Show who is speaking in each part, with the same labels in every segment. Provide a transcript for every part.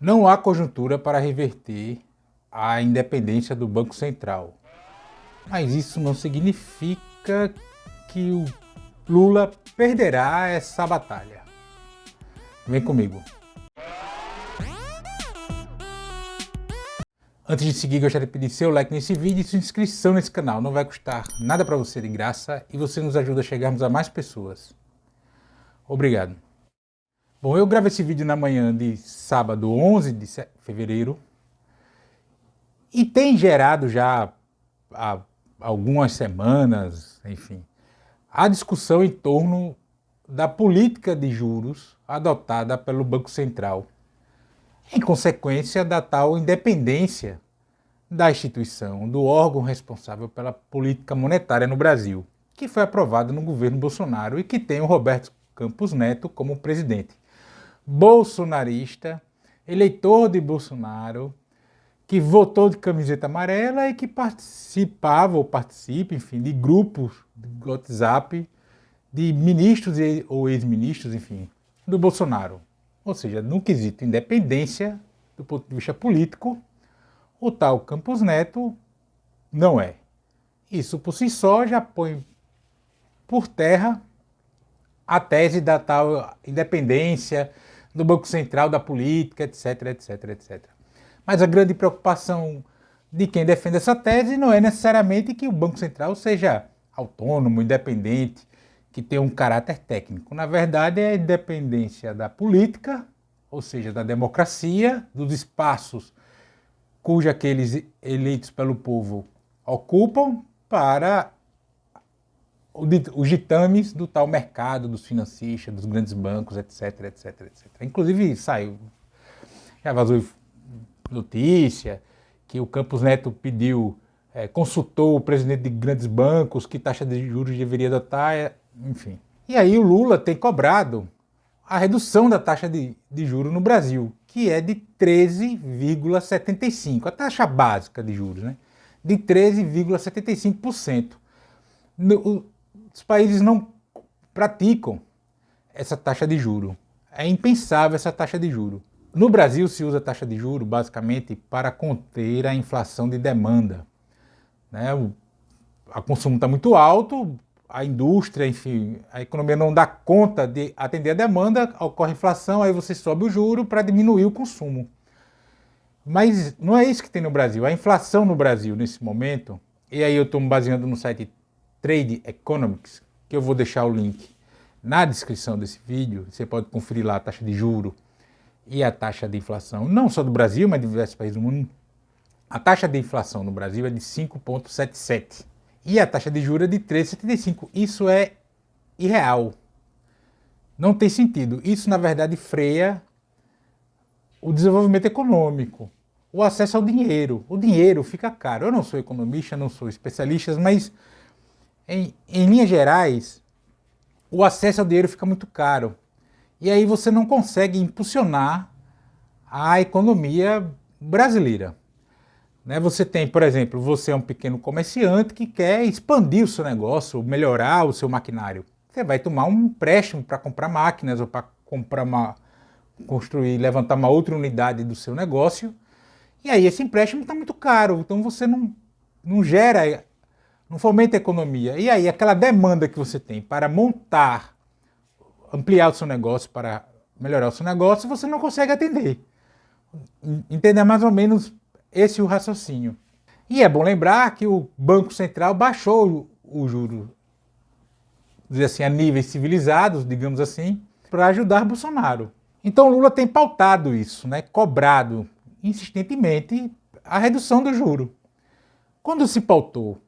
Speaker 1: Não há conjuntura para reverter a independência do Banco Central. Mas isso não significa que o Lula perderá essa batalha. Vem comigo. Antes de seguir, gostaria de pedir seu like nesse vídeo e sua inscrição nesse canal. Não vai custar nada para você de graça e você nos ajuda a chegarmos a mais pessoas. Obrigado. Bom, eu gravo esse vídeo na manhã de sábado 11 de fevereiro e tem gerado já há algumas semanas, enfim, a discussão em torno da política de juros adotada pelo Banco Central, em consequência da tal independência da instituição, do órgão responsável pela política monetária no Brasil, que foi aprovado no governo Bolsonaro e que tem o Roberto Campos Neto como presidente. Bolsonarista, eleitor de Bolsonaro, que votou de camiseta amarela e que participava ou participa, enfim, de grupos de WhatsApp de ministros ou ex-ministros, enfim, do Bolsonaro. Ou seja, no quesito independência, do ponto de vista político, o tal Campos Neto não é. Isso por si só já põe por terra a tese da tal independência do Banco Central, da política, etc, etc, etc. Mas a grande preocupação de quem defende essa tese não é necessariamente que o Banco Central seja autônomo, independente, que tenha um caráter técnico. Na verdade, é a independência da política, ou seja, da democracia, dos espaços cuja aqueles eleitos pelo povo ocupam para os ditames do tal mercado, dos financistas, dos grandes bancos, etc, etc, etc. Inclusive, já vazou notícia que o Campos Neto pediu, consultou o presidente de grandes bancos, que taxa de juros deveria adotar, enfim. E aí o Lula tem cobrado a redução da taxa de juros no Brasil, que é de 13,75%, a taxa básica de juros, né? De 13,75%. Os países não praticam essa taxa de juro. É impensável essa taxa de juro. No Brasil se usa a taxa de juro basicamente para conter a inflação de demanda, né? O consumo está muito alto, a indústria, enfim, a economia não dá conta de atender a demanda, ocorre inflação, aí você sobe o juro para diminuir o consumo. Mas não é isso que tem no Brasil. A inflação no Brasil nesse momento, e aí eu estou me baseando no site Trade Economics, que eu vou deixar o link na descrição desse vídeo, você pode conferir lá a taxa de juro e a taxa de inflação, não só do Brasil, mas de diversos países do mundo. A taxa de inflação no Brasil é de 5,77 e a taxa de juros é de 3,75. Isso é irreal. Não tem sentido. Isso, na verdade, freia o desenvolvimento econômico, o acesso ao dinheiro. O dinheiro fica caro. Eu não sou economista, não sou especialista, mas em linhas gerais, o acesso ao dinheiro fica muito caro. E aí você não consegue impulsionar a economia brasileira. Né? Você tem, por exemplo, você é um pequeno comerciante que quer expandir o seu negócio, melhorar o seu maquinário. Você vai tomar um empréstimo para comprar máquinas ou para construir, levantar uma outra unidade do seu negócio. E aí esse empréstimo está muito caro, então você não gera, não fomenta a economia. E aí aquela demanda que você tem para montar, ampliar o seu negócio, para melhorar o seu negócio, você não consegue atender. Entender mais ou menos esse é o raciocínio. E é bom lembrar que o Banco Central baixou o juro, dizer assim, a níveis civilizados, digamos assim, para ajudar Bolsonaro. Então Lula tem pautado isso, né, cobrado insistentemente a redução do juro. Quando se pautou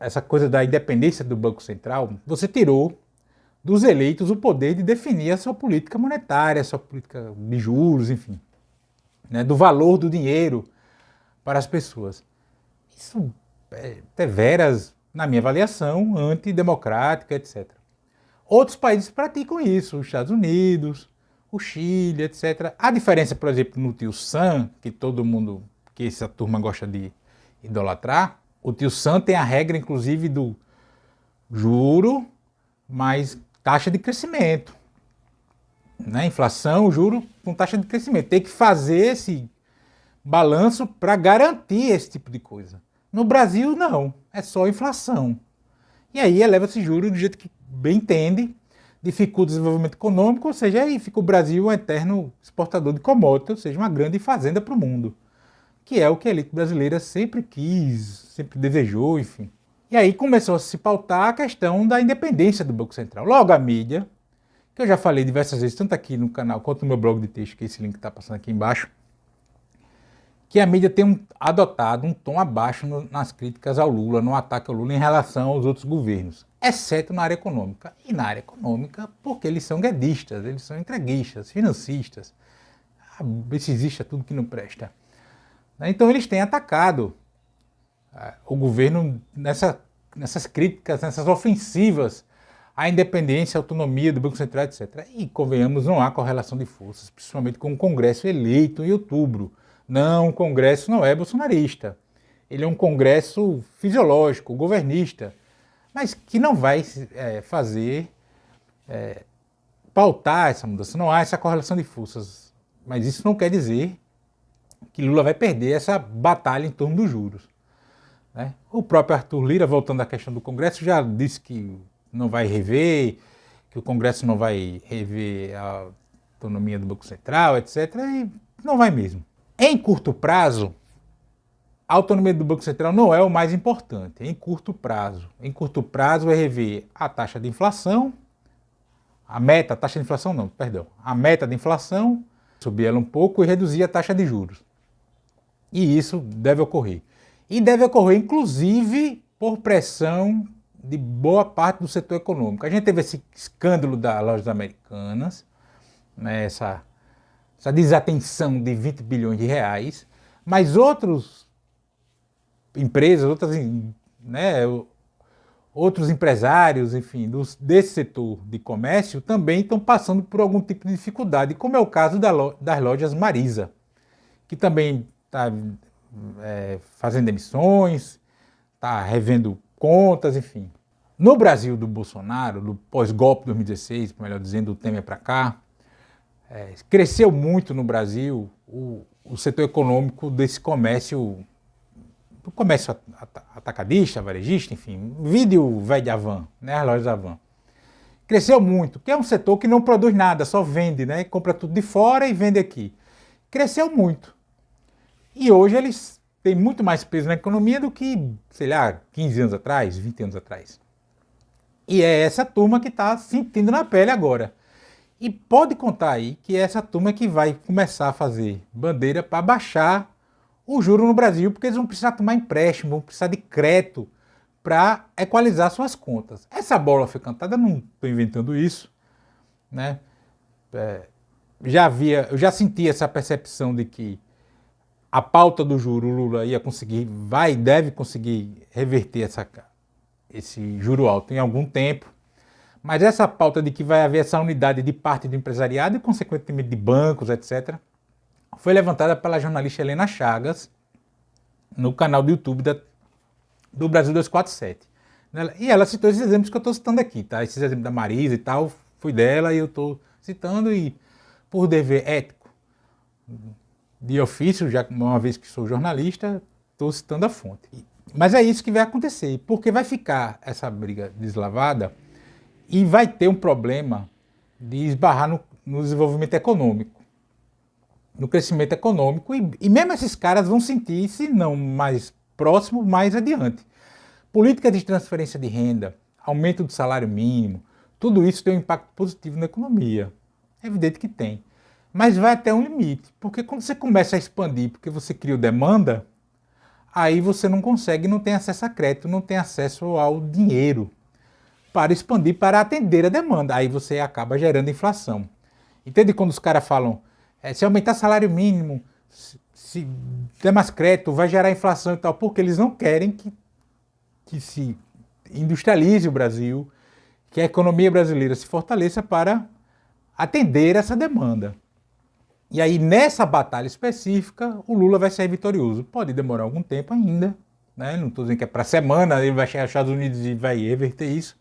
Speaker 1: essa coisa da independência do Banco Central, você tirou dos eleitos o poder de definir a sua política monetária, a sua política de juros, enfim, né, do valor do dinheiro para as pessoas. Isso é deveras, na minha avaliação, antidemocrática, etc. Outros países praticam isso, os Estados Unidos, o Chile, etc. A diferença, por exemplo, no Tio Sam, que essa turma gosta de idolatrar, o Tio Sam tem a regra, inclusive, do juro mais taxa de crescimento. né? Inflação, juro com taxa de crescimento. Tem que fazer esse balanço para garantir esse tipo de coisa. No Brasil, não. É só inflação. E aí eleva-se juros do jeito que bem entende, dificulta o desenvolvimento econômico, ou seja, aí fica o Brasil um eterno exportador de commodities, ou seja, uma grande fazenda para o mundo, que é o que a elite brasileira sempre quis, sempre desejou, enfim. E aí começou a se pautar a questão da independência do Banco Central. Logo a mídia, que eu já falei diversas vezes, tanto aqui no canal quanto no meu blog de texto, que é esse link está passando aqui embaixo, que a mídia tem adotado um tom abaixo nas críticas ao Lula, no ataque ao Lula em relação aos outros governos, exceto na área econômica. E na área econômica, porque eles são guedistas, eles são entreguistas, financistas, existe tudo que não presta. Então eles têm atacado o governo nessas críticas, nessas ofensivas à independência, à autonomia do Banco Central, etc. E, convenhamos, não há correlação de forças, principalmente com o Congresso eleito em outubro. Não, o Congresso não é bolsonarista. Ele é um Congresso fisiológico, governista, mas que não vai pautar essa mudança. Não há essa correlação de forças. Mas isso não quer dizer que Lula vai perder essa batalha em torno dos juros, né? O próprio Arthur Lira, voltando à questão do Congresso, já disse que não vai rever, que o Congresso não vai rever a autonomia do Banco Central, etc. E não vai mesmo. Em curto prazo, a autonomia do Banco Central não é o mais importante, em curto prazo. Em curto prazo é rever a taxa de inflação, a meta de inflação, subir ela um pouco e reduzir a taxa de juros. E isso deve ocorrer. E deve ocorrer, inclusive, por pressão de boa parte do setor econômico. A gente teve esse escândalo das lojas americanas, né, essa desatenção de 20 bilhões de reais, mas outras empresas, outros empresários, enfim, desse setor de comércio também estão passando por algum tipo de dificuldade, como é o caso das lojas Marisa, que também está fazendo emissões, está revendo contas, enfim. No Brasil do Bolsonaro, do pós-golpe de 2016, melhor dizendo, do Temer para cá, cresceu muito no Brasil o setor econômico desse comércio, do comércio atacadista, varejista, enfim, vídeo velho de Havan, né, as lojas Havan. Cresceu muito, que é um setor que não produz nada, só vende, né, compra tudo de fora e vende aqui. Cresceu muito. E hoje eles têm muito mais peso na economia do que, sei lá, 15 anos atrás, 20 anos atrás. E é essa turma que está sentindo na pele agora. E pode contar aí que é essa turma que vai começar a fazer bandeira para baixar o juro no Brasil, porque eles vão precisar tomar empréstimo, vão precisar de crédito para equalizar suas contas. Essa bola foi cantada, não estou inventando isso, né? Eu já senti essa percepção de que a pauta do juro, o Lula deve conseguir reverter esse juro alto em algum tempo, mas essa pauta de que vai haver essa unidade de parte do empresariado e, consequentemente, de bancos, etc., foi levantada pela jornalista Helena Chagas no canal do YouTube do Brasil 247. E ela citou esses exemplos que eu estou citando aqui, tá? Esses exemplos da Marisa e tal, foi dela e eu estou citando, e por dever ético, de ofício, já uma vez que sou jornalista, estou citando a fonte. Mas é isso que vai acontecer, porque vai ficar essa briga deslavada e vai ter um problema de esbarrar no desenvolvimento econômico, no crescimento econômico, e mesmo esses caras vão sentir, se não mais próximo, mais adiante. Política de transferência de renda, aumento do salário mínimo, tudo isso tem um impacto positivo na economia. É evidente que tem. Mas vai até um limite, porque quando você começa a expandir, porque você cria demanda, aí você não consegue, não tem acesso a crédito, não tem acesso ao dinheiro para expandir, para atender a demanda. Aí você acaba gerando inflação. Entende quando os caras falam, se aumentar salário mínimo, se der mais crédito, vai gerar inflação e tal, porque eles não querem que se industrialize o Brasil, que a economia brasileira se fortaleça para atender essa demanda. E aí, nessa batalha específica, o Lula vai sair vitorioso. Pode demorar algum tempo ainda, né? Não estou dizendo que é para semana, ele vai chegar aos Estados Unidos e vai reverter isso,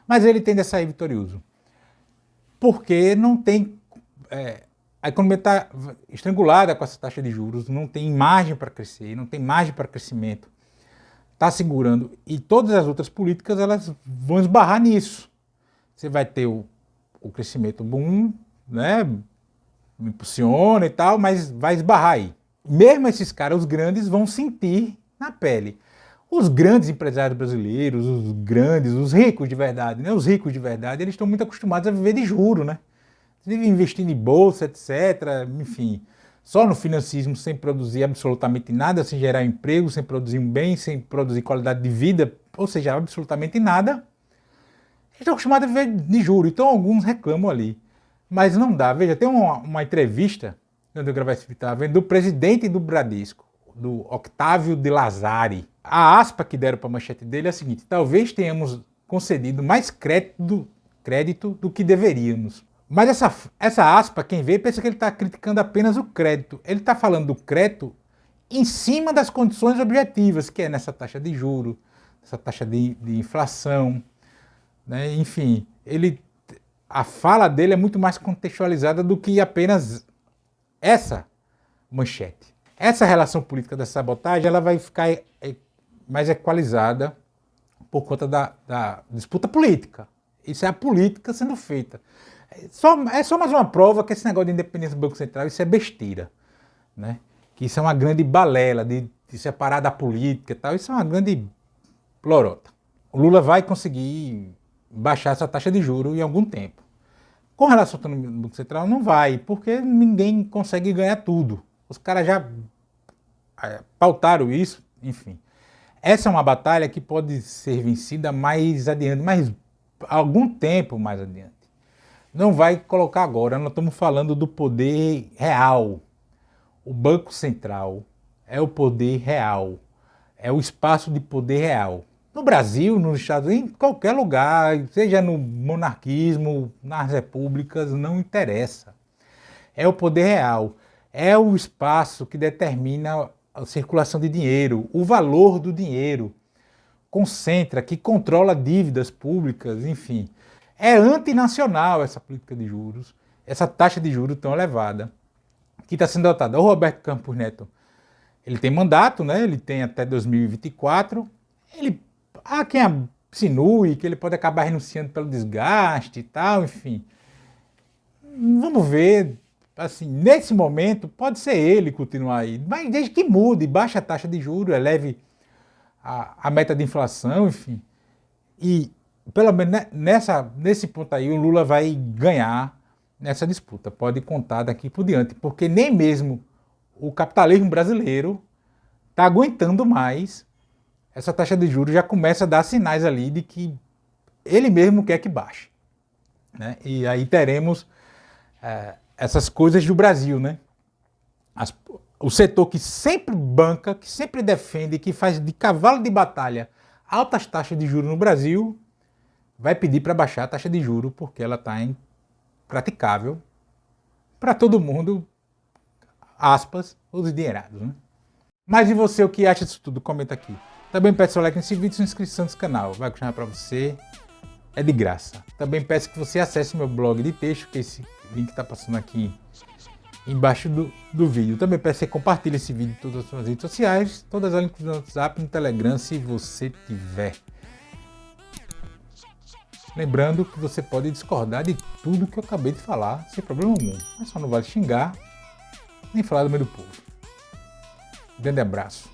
Speaker 1: mas ele tende a sair vitorioso. porque não tem... a economia está estrangulada com essa taxa de juros, não tem margem para crescer, não tem margem para crescimento. Está segurando. E todas as outras políticas elas vão esbarrar nisso. Você vai ter o crescimento boom, né? Impulsiona e tal, mas vai esbarrar aí. Mesmo esses caras, os grandes, vão sentir na pele. Os grandes empresários brasileiros, os ricos de verdade, né? Os ricos de verdade, eles estão muito acostumados a viver de juro, né? Eles vivem investindo em bolsa, etc. Enfim, só no financismo, sem produzir absolutamente nada, sem gerar emprego, sem produzir um bem, sem produzir qualidade de vida, ou seja, absolutamente nada. Eles estão acostumados a viver de juro, então alguns reclamam ali. Mas não dá. Veja, tem uma entrevista, quando eu gravei esse vídeo, estava vendo, do presidente do Bradesco, do Octávio de Lazari. A aspa que deram para a manchete dele é a seguinte: talvez tenhamos concedido mais crédito do que deveríamos. Mas essa aspa, quem vê, pensa que ele está criticando apenas o crédito. Ele está falando do crédito em cima das condições objetivas, que é nessa taxa de juros, essa taxa de inflação, né? Enfim, a fala dele é muito mais contextualizada do que apenas essa manchete. Essa relação política da sabotagem ela vai ficar mais equalizada por conta da disputa política. Isso é a política sendo feita. É só mais uma prova que esse negócio de independência do Banco Central, isso é besteira, né? Que isso é uma grande balela de separar da política e tal, isso é uma grande lorota. O Lula vai conseguir baixar essa taxa de juros em algum tempo. Com relação ao Banco Central, não vai, porque ninguém consegue ganhar tudo. Os caras já pautaram isso, enfim. Essa é uma batalha que pode ser vencida mais adiante, mas algum tempo mais adiante. Não vai colocar agora, nós estamos falando do poder real. O Banco Central é o poder real, é o espaço de poder real. No Brasil, nos Estados Unidos, em qualquer lugar, seja no monarquismo, nas repúblicas, não interessa. É o poder real, é o espaço que determina a circulação de dinheiro, o valor do dinheiro, concentra, que controla dívidas públicas, enfim. É antinacional essa política de juros, essa taxa de juros tão elevada, que está sendo adotada. O Roberto Campos Neto, ele tem mandato, né? Ele tem até 2024, há quem insinue que ele pode acabar renunciando pelo desgaste e tal, enfim. Vamos ver, assim, nesse momento pode ser ele continuar aí, mas desde que mude, baixe a taxa de juros, eleve a meta de inflação, enfim. E pelo menos nesse ponto aí o Lula vai ganhar nessa disputa, pode contar daqui por diante, porque nem mesmo o capitalismo brasileiro está aguentando mais. Essa taxa de juros já começa a dar sinais ali de que ele mesmo quer que baixe, né? E aí teremos essas coisas do Brasil, né? O setor que sempre banca, que sempre defende, que faz de cavalo de batalha altas taxas de juros no Brasil, vai pedir para baixar a taxa de juros porque ela está impraticável para todo mundo, aspas, os endinheirados, né? Mas e você, o que acha disso tudo? Comenta aqui. Também peço seu like nesse vídeo e sua inscrição nesse canal. Vai continuar para você. É de graça. Também peço que você acesse meu blog de texto, que esse link está passando aqui embaixo do vídeo. Também peço que você compartilhe esse vídeo em todas as suas redes sociais, todas as links no WhatsApp, no Telegram, se você tiver. Lembrando que você pode discordar de tudo que eu acabei de falar, sem problema algum. Mas só não vale xingar, nem falar do meio do povo. Grande abraço.